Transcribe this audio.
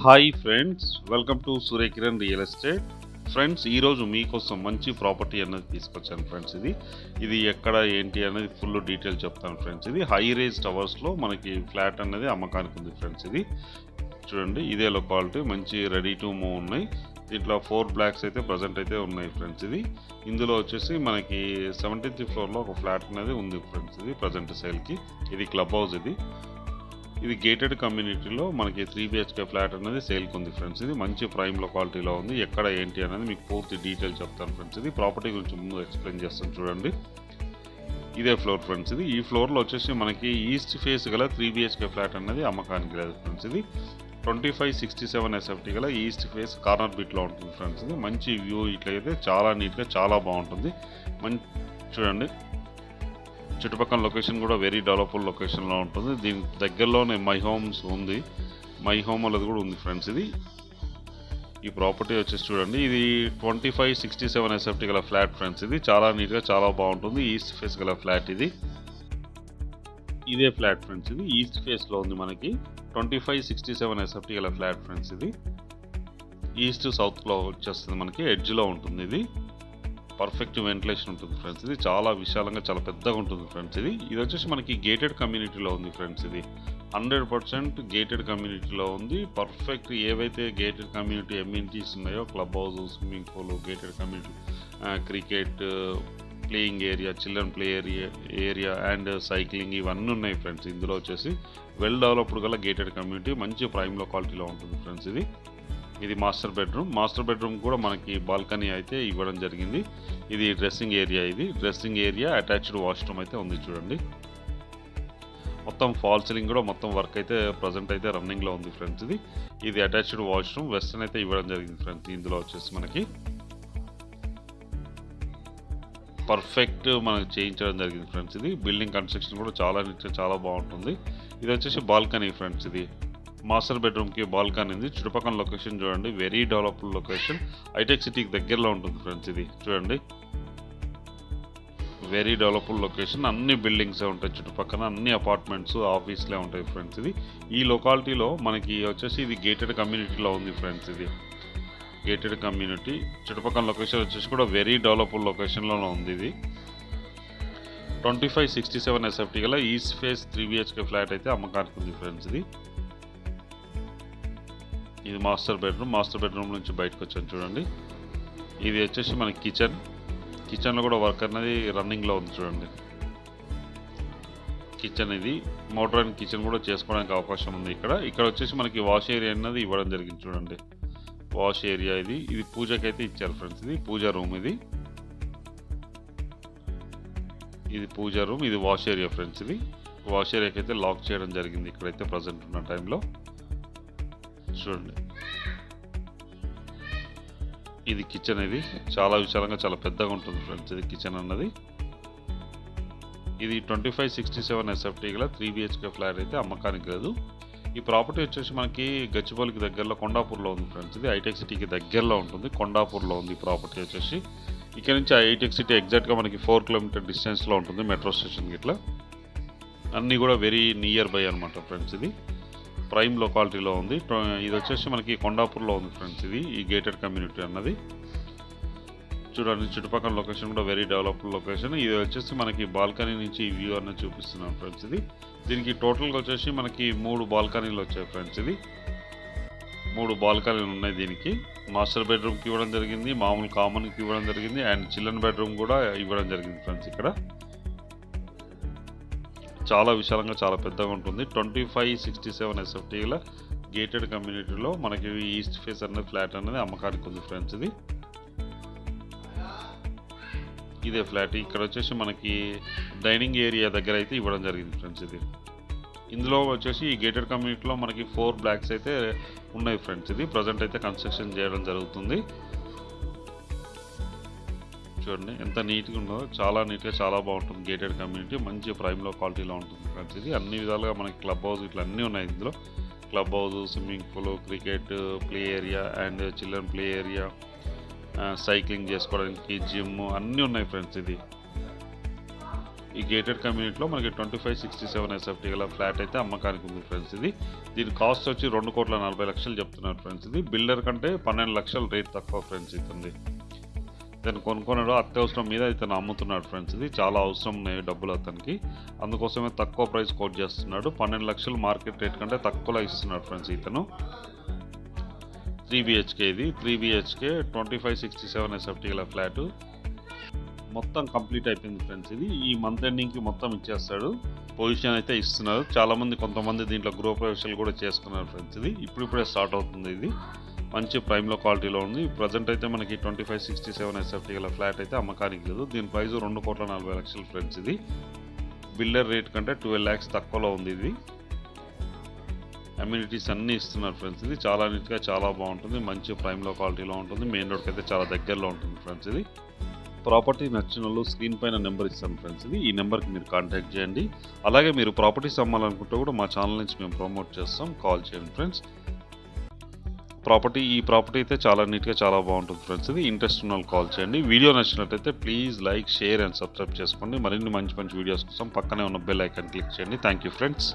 Hi friends, welcome to Surya Kiran real estate. Friends, ఈరోజు మీకోసం మంచి ప్రాపర్టీ అనేది తీసుకొచ్చాను ఫ్రెండ్స్. ఇది ఎక్కడ ఏంటి అనేది ఫుల్ డీటెయిల్ చెప్తాను ఫ్రెండ్స్. ఇది హై రేజ్ టవర్స్లో మనకి ఫ్లాట్ అనేది అమ్మకానికి ఉంది ఫ్రెండ్స్. ఇది చూడండి, ఇదే లొకాలిటీ, మంచి రెడీ టు మూవ్ ఉన్నాయి. దీంట్లో 4 బ్లాక్స్ అయితే ప్రజెంట్ అయితే ఉన్నాయి ఫ్రెండ్స్. ఇందులో వచ్చేసి మనకి 17th ఫ్లోర్లో ఒక ఫ్లాట్ అనేది ఉంది ఫ్రెండ్స్. ఇది ప్రజెంట్ సేల్కి. ఇది క్లబ్ హౌస్. ఇది గేటెడ్ కమ్యూనిటీలో మనకి 3 BHK ఫ్లాట్ అనేది సేల్కి ఉంది ఫ్రెండ్స్. ఇది మంచి ప్రైమ్ లొకాలిటీలో ఉంది. ఎక్కడ ఏంటి అనేది మీకు పూర్తి డీటెయిల్ చెప్తాను ఫ్రెండ్స్. ఇది ప్రాపర్టీ గురించి ముందు ఎక్స్ప్లెయిన్ చేస్తాను చూడండి. ఇదే ఫ్లోర్ ఫ్రెండ్స్. ఈ ఫ్లోర్లో వచ్చేసి మనకి ఈస్ట్ ఫేస్ గల 3 BHK ఫ్లాట్ అనేది అమ్మకానికి లేదు ఫ్రెండ్స్. ఇది 2567 SFT గల ఈస్ట్ ఫేస్ కార్నర్ బిట్లో ఉంటుంది ఫ్రెండ్స్. ఇది మంచి వ్యూ, ఇట్లయితే చాలా నీట్గా చాలా బాగుంటుంది. చూడండి, చుట్టుపక్కల లొకేషన్ కూడా వెరీ డెవలప్డ్ లొకేషన్లో ఉంటుంది. దీని దగ్గరలోనే మై హోమ్స్ ఉంది, మై హోమ్ అనేది కూడా ఉంది ఫ్రెండ్స్. ఈ ప్రాపర్టీ వచ్చేసి చూడండి, ఇది 2567 SFT గల ఫ్లాట్ ఫ్రెండ్స్. ఇది చాలా నీట్గా చాలా బాగుంటుంది. ఈస్ట్ ఫేస్ గల ఫ్లాట్. ఇదే ఫ్లాట్ ఫ్రెండ్స్. ఇది ఈస్ట్ ఫేస్లో ఉంది మనకి 2567 SFT గల ఫ్లాట్ ఫ్రెండ్స్. ఇది ఈస్ట్ సౌత్లో వచ్చేస్తుంది మనకి, ఎడ్జ్లో ఉంటుంది. ఇది పర్ఫెక్ట్ వెంటిలేషన్ ఉంటుంది ఫ్రెండ్స్. ఇది చాలా విశాలంగా చాలా పెద్దగా ఉంటుంది ఫ్రెండ్స్. ఇది వచ్చేసి మనకి గేటెడ్ కమ్యూనిటీలో ఉంది ఫ్రెండ్స్. ఇది 100% గేటెడ్ కమ్యూనిటీలో ఉంది. పర్ఫెక్ట్ ఏవైతే గేటెడ్ కమ్యూనిటీ ఎమ్యూనిటీస్ ఉన్నాయో, club house, swimming pool, gated community, cricket playing area, children play area and cycling, ఇవన్నీ ఉన్నాయి ఫ్రెండ్స్. ఇందులో వచ్చేసి వెల్ డెవలప్డ్ గల గేటెడ్ కమ్యూనిటీ, మంచి ప్రైమ్ లొకాలిటీలో ఉంటుంది ఫ్రెండ్స్. ఇది మాస్టర్ బెడ్రూమ్ కూడా మనకి బాల్కనీ అయితే ఇవ్వడం జరిగింది. ఇది డ్రెస్సింగ్ ఏరియా. ఇది డ్రెస్సింగ్ ఏరియా, అటాచ్డ్ వాష్రూమ్ అయితే ఉంది చూడండి. మొత్తం ఫాల్ సీలింగ్ కూడా మొత్తం వర్క్ అయితే ప్రజెంట్ అయితే రన్నింగ్లో ఉంది ఫ్రెండ్స్. ఇది అటాచ్డ్ వాష్రూమ్, వెస్టర్న్ అయితే ఇవ్వడం జరిగింది ఫ్రెండ్స్. ఇందులో వచ్చేసి మనకి పర్ఫెక్ట్ మనకి చేయించడం జరిగింది ఫ్రెండ్స్. ఇది బిల్డింగ్ కన్స్ట్రక్షన్ కూడా చాలా నీట్గా చాలా బాగుంటుంది. ఇది వచ్చేసి బాల్కనీ ఫ్రెండ్స్. ఇది మాస్టర్ బెడ్రూమ్కి బాల్కనీ ఉంది. చుట్టుపక్కల లొకేషన్ చూడండి, వెరీ డెవలప్డ్ లొకేషన్, హైటెక్ సిటీకి దగ్గరలో ఉంటుంది ఫ్రెండ్స్. ఇది చూడండి, వెరీ డెవలప్డ్ లొకేషన్. అన్ని బిల్డింగ్సే ఉంటాయి చుట్టుపక్కల, అన్ని అపార్ట్మెంట్స్, ఆఫీస్లే ఉంటాయి ఫ్రెండ్స్. ఈ లొకాలిటీలో మనకి వచ్చేసి ఇది గేటెడ్ కమ్యూనిటీలో ఉంది ఫ్రెండ్స్. ఇది గేటెడ్ కమ్యూనిటీ, చుట్టుపక్కల లొకేషన్ వచ్చేసి కూడా వెరీ డెవలప్డ్ లొకేషన్లో ఉంది. ఇది 2567 SFT గల ఈస్ట్ ఫేస్ 3 BHK ఫ్లాట్ అయితే అమ్మకానికి ఉంది ఫ్రెండ్స్. ఇది మాస్టర్ బెడ్రూమ్ నుంచి బయటకు వచ్చాను చూడండి. ఇది వచ్చేసి మనకి కిచెన్లో కూడా వర్క్ అనేది రన్నింగ్లో ఉంది చూడండి. కిచెన్, ఇది మోడర్న్ కిచెన్ కూడా చేసుకోవడానికి అవకాశం ఉంది. ఇక్కడ వచ్చేసి మనకి వాష్ ఏరియా అనేది ఇవ్వడం జరిగింది చూడండి. వాష్ ఏరియా ఇది పూజకి అయితే ఇచ్చారు ఫ్రెండ్స్. ఇది పూజా రూమ్. ఇది పూజా రూమ్, ఇది వాష్ ఏరియా ఫ్రెండ్స్. వాష్ ఏరియాకి అయితే లాక్ చేయడం జరిగింది ఇక్కడైతే ప్రజెంట్ ఉన్న టైంలో చూడండి. ఇది కిచెన్. ఇది చాలా విశాలంగా చాలా పెద్దగా ఉంటుంది ఫ్రెండ్స్. ఇది కిచెన్ అన్నది. ఇది 2567 SFT గల 3 BHK ఫ్లాట్ అయితే అమ్మకానికి లేదు. ఈ ప్రాపర్టీ వచ్చేసి మనకి గచ్చిబౌలికి దగ్గరలో కొండాపూర్లో ఉంది ఫ్రెండ్స్. ఇది హైటెక్ సిటీకి దగ్గరలో ఉంటుంది, కొండాపూర్లో ఉంది ఈ ప్రాపర్టీ వచ్చేసి. ఇక్కడ నుంచి హైటెక్ సిటీ ఎగ్జాక్ట్గా మనకి 4 కిలోమీటర్ డిస్టెన్స్లో ఉంటుంది మెట్రో స్టేషన్కి. ఇట్లా అన్నీ కూడా వెరీ నియర్ బై అనమాట ఫ్రెండ్స్. ఇది ప్రైమ్ లొకాలిటీలో ఉంది. ఇది వచ్చేసి మనకి కొండాపూర్లో ఉంది ఫ్రెండ్స్. ఈ గేటెడ్ కమ్యూనిటీ అన్నది చూడండి. చుట్టుపక్కల లొకేషన్ కూడా వెరీ డెవలప్డ్ లొకేషన్. ఇది వచ్చేసి మనకి బాల్కనీ నుంచి వ్యూ అన్నది చూపిస్తున్నాను ఫ్రెండ్స్. దీనికి టోటల్గా వచ్చేసి మనకి 3 బాల్కనీలు వచ్చాయి ఫ్రెండ్స్. 3 బాల్కనీలు ఉన్నాయి దీనికి. మాస్టర్ బెడ్రూమ్కి ఇవ్వడం జరిగింది, మామూలు కామన్కి ఇవ్వడం జరిగింది, అండ్ చిల్డ్రన్ బెడ్రూమ్ కూడా ఇవ్వడం జరిగింది ఫ్రెండ్స్. ఇక్కడ చాలా విశాలంగా చాలా పెద్దగా ఉంటుంది. 2567 SFT గల గేటెడ్ కమ్యూనిటీలో మనకి ఈస్ట్ ఫేస్ అనే ఫ్లాట్ అనేది అమ్మకానికి ఉంది ఫ్రెండ్స్. ఇదే ఫ్లాట్. ఇక్కడ వచ్చేసి మనకి డైనింగ్ ఏరియా దగ్గర అయితే ఇవ్వడం జరిగింది ఫ్రెండ్స్. ఇందులో వచ్చేసి ఈ గేటెడ్ కమ్యూనిటీలో మనకి 4 బ్లాక్స్ అయితే ఉన్నాయి ఫ్రెండ్స్. ప్రజెంట్ అయితే కన్స్ట్రక్షన్ చేయడం జరుగుతుంది. చూడండి ఎంత నీట్గా ఉందో, చాలా నీట్గా చాలా బాగుంటుంది గేటెడ్ కమ్యూనిటీ. మంచి ప్రైమ్లో క్వాలిటీలో ఉంటుంది ఫ్రెండ్స్. అన్ని విధాలుగా మనకి క్లబ్ హౌస్ ఇట్లా అన్నీ ఉన్నాయి ఇందులో. Club house, swimming pool, cricket play area and children play area, cycling చేసుకోవడానికి జిమ్, అన్నీ ఉన్నాయి ఫ్రెండ్స్. ఈ గేటెడ్ కమ్యూనిటీలో మనకి 2567 SFT గల ఫ్లాట్ అయితే అమ్మకానికి ఉంది ఫ్రెండ్స్. ఇది దీని కాస్ట్ వచ్చి 2,40,00,000 చెప్తున్నారు ఫ్రెండ్స్. ఇది బిల్డర్ కంటే 12 లక్షలు రేట్ తక్కువ ఫ్రెండ్స్. ఇతను కొనుక్కున్నాడు, అత్యవసరం మీద ఇతను అమ్ముతున్నాడు ఫ్రెండ్స్. ఇది చాలా అవసరం ఉన్నాయి డబ్బులు అతనికి, అందుకోసమే తక్కువ ప్రైస్ కోట్ చేస్తున్నాడు. 12 లక్షలు మార్కెట్ రేట్ కంటే తక్కువలో ఇస్తున్నాడు ఫ్రెండ్స్ ఇతను. 3 BHK ఇది 3 BHK 2567 SFT గల ఫ్లాట్ మొత్తం కంప్లీట్ అయిపోయింది ఫ్రెండ్స్. ఇది ఈ మంత్ ఎండింగ్కి మొత్తం ఇచ్చేస్తాడు, పొజిషన్ అయితే ఇస్తున్నారు. చాలామంది కొంతమంది దీంట్లో గృహప్రవేశాలు కూడా చేసుకున్నారు ఫ్రెండ్స్. ఇది ఇప్పుడిప్పుడే స్టార్ట్ అవుతుంది. ఇది మంచి ప్రైమ్లో క్వాలిటీలో ఉంది. ప్రజెంట్ అయితే మనకి 2567 SFT గల ఫ్లాట్ అయితే అమ్మకానికి లేదు. దీని ప్రైస్ 2,40,00,000 ఫ్రెండ్స్. ఇది బిల్డర్ రేట్ కంటే 12 lakhs తక్కువలో ఉంది. ఇది అమ్యూనిటీస్ అన్నీ ఇస్తున్నారు ఫ్రెండ్స్. ఇది చాలా నీట్గా చాలా బాగుంటుంది, మంచి ప్రైమ్లో క్వాలిటీలో ఉంటుంది. మెయిన్ రోడ్కి అయితే చాలా దగ్గరలో ఉంటుంది ఫ్రెండ్స్. ఇది ప్రాపర్టీ నచ్చిన వాళ్ళు స్క్రీన్ పైన నెంబర్ ఇస్తాను ఫ్రెండ్స్. ఇది ఈ నెంబర్కి మీరు కాంటాక్ట్ చేయండి. అలాగే మీరు ప్రాపర్టీస్ అమ్మాలనుకుంటే కూడా మా ఛానల్ నుంచి మేము ప్రమోట్ చేస్తాం, కాల్ చేయండి ఫ్రెండ్స్. ఈ ప్రాపర్టీ అయితే చాలా నీట్గా చాలా బాగుంటుంది ఫ్రెండ్స్. ఇది ఇంట్రెస్ట్ ఉన్న వాళ్ళు కాల్ చేయండి. వీడియో నచ్చినట్టయితే please like, share and subscribe చేసుకోండి. మరిన్ని మంచి మంచి వీడియోస్ కోసం పక్కనే ఉన్న బెల్ ఐకాన్ క్లిక్ చేయండి. Thank you friends.